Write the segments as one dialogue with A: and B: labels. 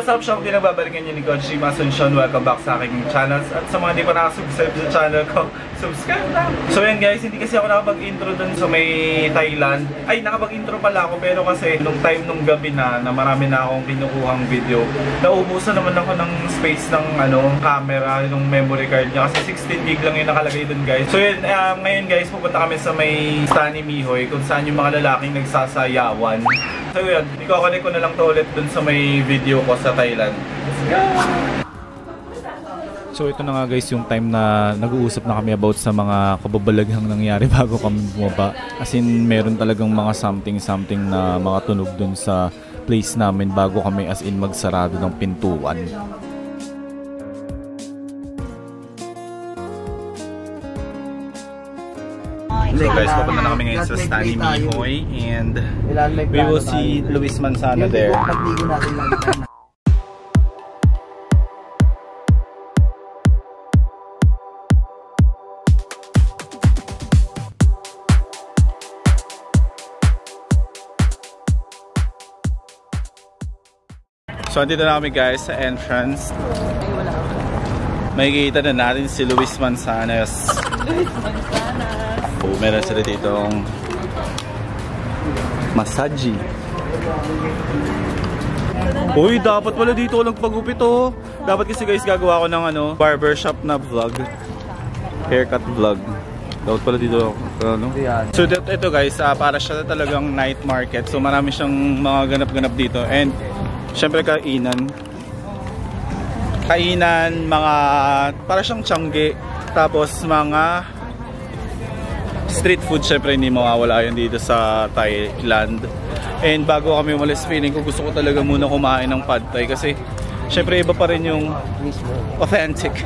A: What's up, Shop? Nagbabalikan niyo ni Coach Jim Asuncion. Welcome back sa aking channel. At sa mga hindi pa nakasubscribe sa channel ko, subscribe na! So yan guys, hindi kasi ako nakapag-intro dun sa may Thailand. Ay, nakapag-intro pala ako, pero kasi nung time nung gabi na marami na akong kinukuhang video, naubusan naman ako ng space ng camera, yung memory card niya. Kasi 16 gig lang yung nakalagay dun guys. So yun, ngayon guys, pupunta kami sa may Stanley Mihoy, kung saan yung mga lalaking nagsasayawan. So yun, i-connect ko na lang to ulit dun sa may video ko sa Thailand. Let's go! So ito na nga guys yung time na nag-uusap na kami about sa mga kababalaghang nangyari bago kami bumaba. As in meron talagang mga something na mga tunog dun sa place namin bago kami as in magsarado ng pintuan. So guys, papunta na kami ngayon sa Stanley Mihoy and we will see Luis Manzano there. So andito na kami guys sa entrance. Makikita na natin si Luis Manzanas. Meron sila ditong massage. Uy, dapat pala dito nagpagupit oh. Dapat kasi guys gagawa ko ng barbershop na vlog. Haircut vlog. Dapat pala dito So ito guys, para siya talagang night market. So marami siyang mga ganap-ganap dito. And syempre kainan, mga para siyang tiangge. Tapos mga street food, syempre hindi mawawala yun dito sa Thailand. And bago kami umalis, feeling ko gusto ko talaga muna kumain ng pad thai kasi syempre iba pa rin yung authentic.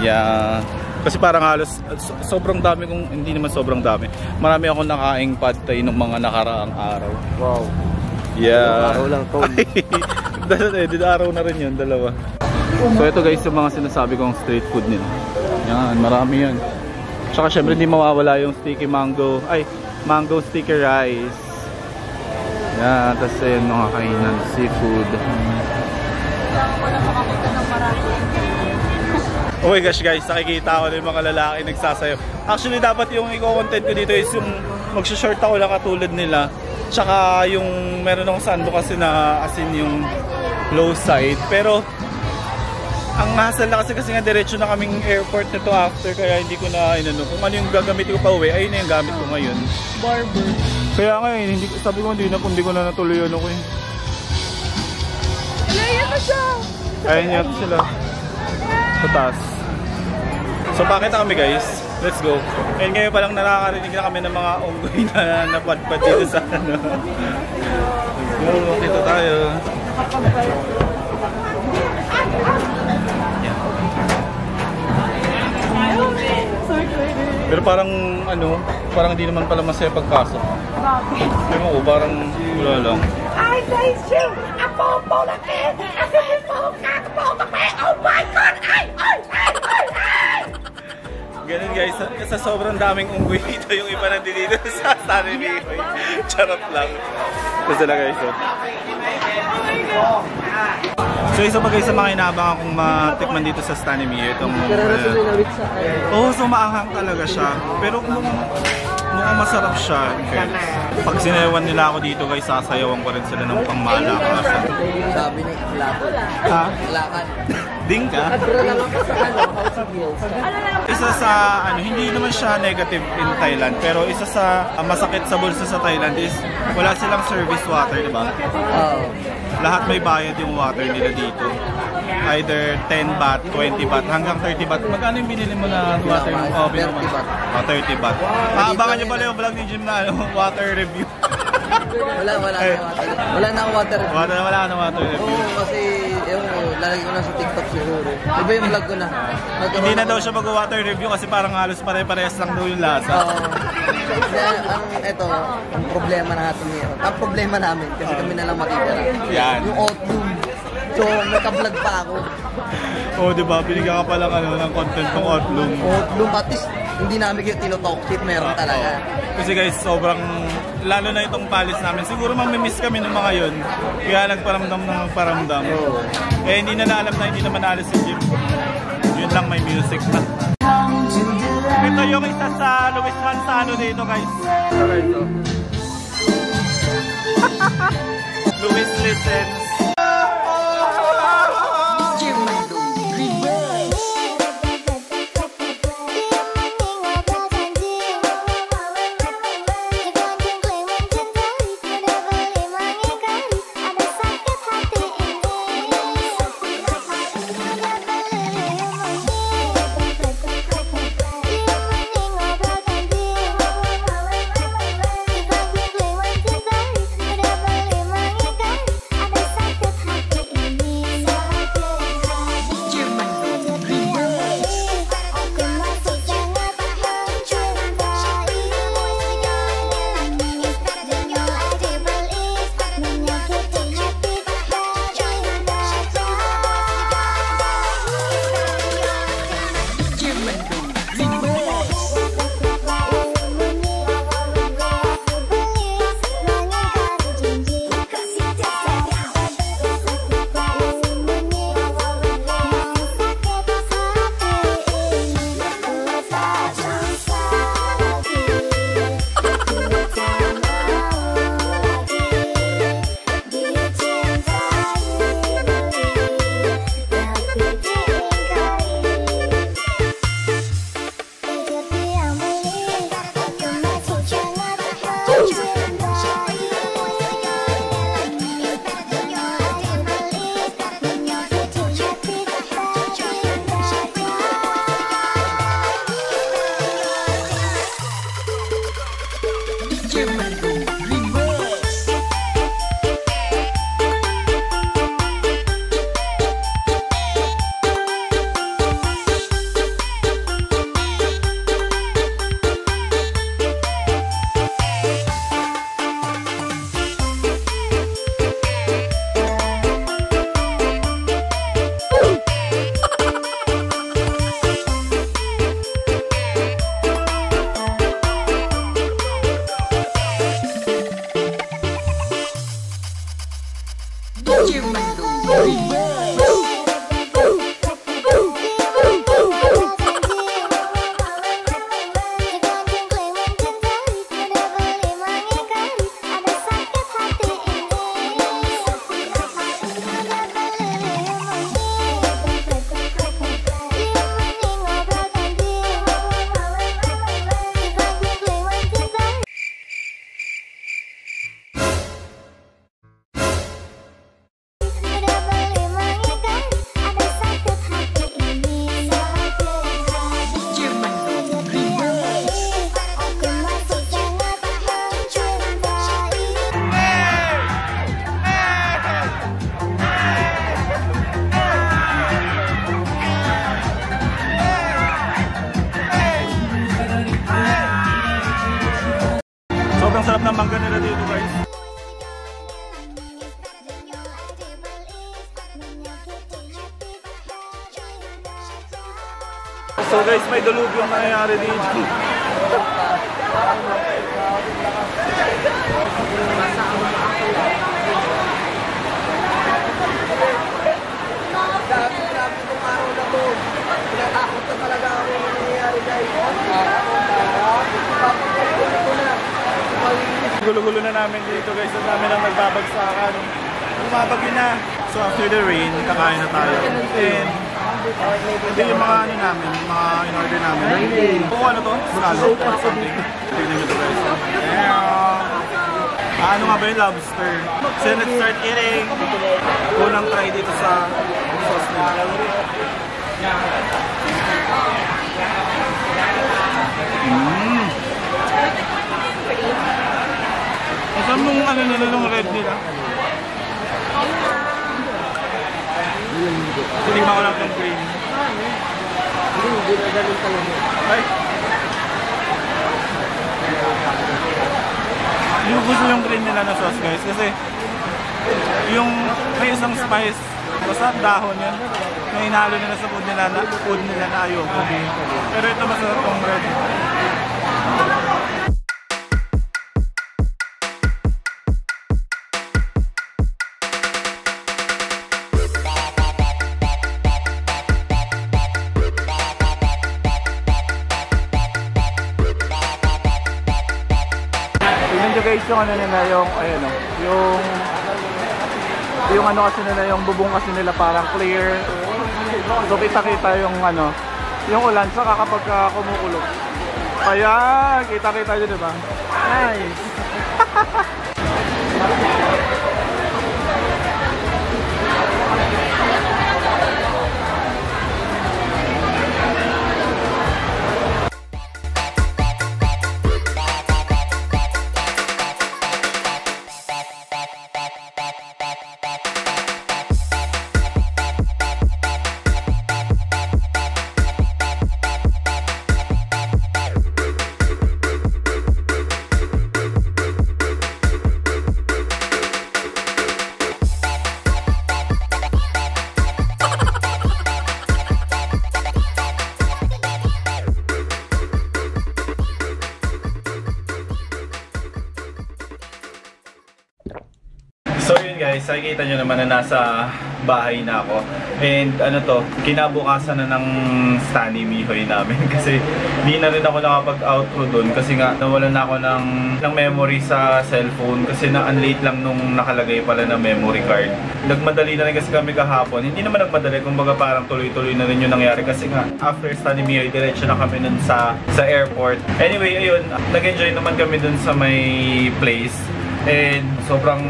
A: Yeah. Kasi parang halos sobrang dami kong, hindi naman sobrang dami, marami akong nakaing pad thai nung mga nakaraang araw. Wow. Yeah. Araw lang to. Araw na rin yun, dalawa. So ito guys yung mga sinasabi kong street food nila. Yan, marami yan. Tsaka syempre hindi mawawala yung sticky mango, mango sticky rice. Yan, tapos yun mga kainan, seafood. Oh my gosh guys, nakikita ko na yung mga lalaki nagsasayaw. Actually dapat yung i-content ko dito is yung mag-short ako lang katulad nila. Tsaka yung meron akong sando kasi na as in yung low side. Pero ang hassle na kasi nga diretso na kaming airport nito after, kaya hindi ko na kung ano yung gagamitin ko pa uwi, ayun na yung gamit ko ngayon. Barber. Kaya ngayon, sabi ko hindi ko na natuloy yun ako eh.
B: Ayan na siya!
A: Ayun yata sila. Sa taas. So pakita kami guys. Let's go. And ngayon palang nakakarinig na kami ng mga unggoy na napadpad dito sa Let's go, kita tayo. Pero parang parang hindi naman pala masaya pagpasok.
B: Bakit?
A: Pero parang wala lang.
B: I taste you! Apo na eh! Oh my God! Ay!
A: Ganun guys, sa sobrang daming unggoy dito, yung iba nandito sa Stanley Mihoy. Charot lang. Kasi lang guys. So isa pa guys sa mga inaabangan kong matikman dito sa Stanley Mihoy. So maanghang talaga siya. Pero mukhang masarap siya. Okay. Pag sinayawan nila ako dito guys, sasayawan ko rin sila ng pangmalakasan.
C: Sabi ni Lakad.
A: Ha?
C: Lakad.
A: Ding ka? Isa sa hindi naman siya negative in Thailand, pero isa sa masakit sa bulsa sa Thailand is wala silang service water, di ba? Lahat may bayad yung water nila dito. Either 10 baht, 20 baht, hanggang 30 baht. Magkano yung binili mo na water?
C: 30 baht.
A: 30 baht. Abangan nyo pala yung vlog ni Jim na water review.
C: Wala na akong water review.
A: Wala na water review.
C: Oo, kasi lalagay ko na sa TikTok siguro. Iba yung vlog ko na.
A: Hindi na daw siya mag-water review kasi parang halos pare-parehas lang daw yung lasa.
C: Ang problema natin ngayon. Ang problema namin kasi kami na lang matitira.
A: Yan.
C: Yung Outloom. So, naka-vlog pa ako.
A: Oh, di ba? Binigyan ka pa lang ng content ng Outloom.
C: Outloom, at least hindi namin kayo tinotoxic, meron talaga.
A: Kasi guys, sobrang, lalo na itong palace namin, siguro mamimiss kami ng mga yun. Kaya nagparamdam ng nagparamdam. Eh hindi na alam na hindi naman naalis si Jim. Yun lang, may music na. Ito yung isa sa Luis Manzano dito guys. Luis listens. Sarap ng mangga nila dito guys. So guys, may dalubyo ang nangyayari dito.
C: Grabe itong araw na to. Pinatakot na talaga ako yung nangyayari guys.
A: Gulo-gulo na namin dito guys. Ang dami lang nagbabagsakan. Bumabagyo na. So after the rain, kakain na tayo. And ito yung mga ano namin, mga in-order namin. Oo, ano to? Scallop or something. Tignan nyo ito guys. Ano nga ba yung lobster? So let's start eating. Unang try dito sa sauce nila. Saan mong ano nila nung red nila? Titigman ko lang yung green.
C: Hindi na ganun talaga.
A: Ay! Yung gusto yung green nila na sauce guys kasi yung may isang spice basta dahon yan yung hinalo nila sa food nila na ayoko. Pero ito masarap tong bread. Tignan nyo guys yung ano nila, yung ayun o, yung ano kasi nila, yung bubong kasi nila parang clear. So kita-kita yung ano, yung ulan saka kapag kumukulog. Kaya kita-kita nyo, diba? Nice! So yun guys, nakikita nyo naman na nasa bahay na ako. And ano to, kinabukasan na ng Stanley Mihoy namin. Kasi di na rin ako nakapag-outro dun. Kasi nga nawalan na ako ng memory sa cellphone. Kasi na-unlate lang nung nakalagay pala na memory card. Nagmadali na rin kasi kami kahapon. Hindi naman nagmadali, kumbaga parang tuloy-tuloy na rin yung nangyari. Kasi nga after Stanley Mihoy, diretso na kami dun sa airport. Anyway, ayun, nag-enjoy naman kami dun sa may place. And sobrang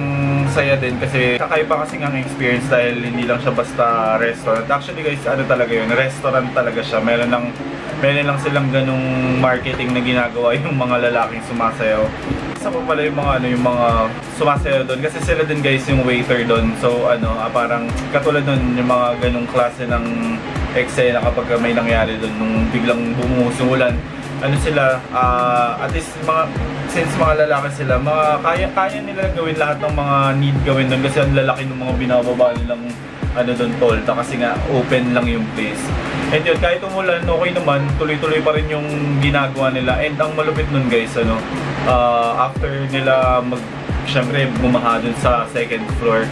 A: saya din kasi kakaiba kasi ang experience dahil hindi lang siya basta restaurant. Actually guys, ano talaga yun, restaurant talaga siya. Meron lang silang ganung marketing na ginagawa yung mga lalaking sumasayaw. Isa pa pala yung mga sumasayaw doon kasi sila din guys yung waiter doon. So parang katulad doon yung mga ganung klase ng eksena kapag may nangyari doon nung biglang bumuhos yung ulan. Ano sila, at least since mga lalaki sila, kaya nila gawin lahat ng mga need gawin doon kasi ang lalaki ng mga binababa nilang doon tolda kasi nga open lang yung place. And yun, kahit umulan, okay naman, tuloy-tuloy pa rin yung ginagawa nila. And ang malupit nun guys, after nila syempre bumaha dun sa second floor,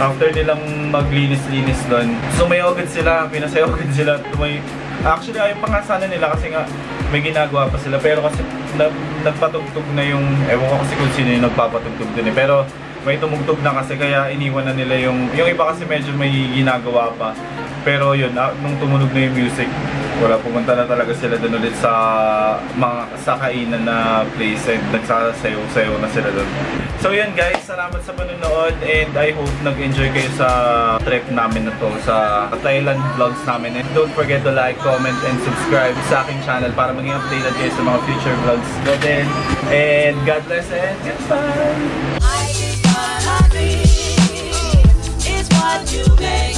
A: after nilang maglinis-linis dun, sumayaw agad sila, pinasayaw agad sila. Actually ayaw pa nga sana nila kasi nga may ginagawa pa sila, pero kasi nagpatugtog na yung, ewan ko kasi kung sino yung nagpapatugtog din pero may tumugtog na kasi kaya iniwan na nila yung iba kasi medyo may ginagawa pa. Pero yun, nung tumunog na yung music, wala, pumunta na talaga sila doon ulit sa sa kainan na place and nagsasayaw-sayaw na sila doon. So yun guys, salamat sa panonood and I hope nag-enjoy kayo sa trip namin na to, sa Thailand vlogs namin. And don't forget to like, comment, and subscribe sa aking channel para maging updated kayo sa mga future vlogs ko din. And God bless and goodbye! What you make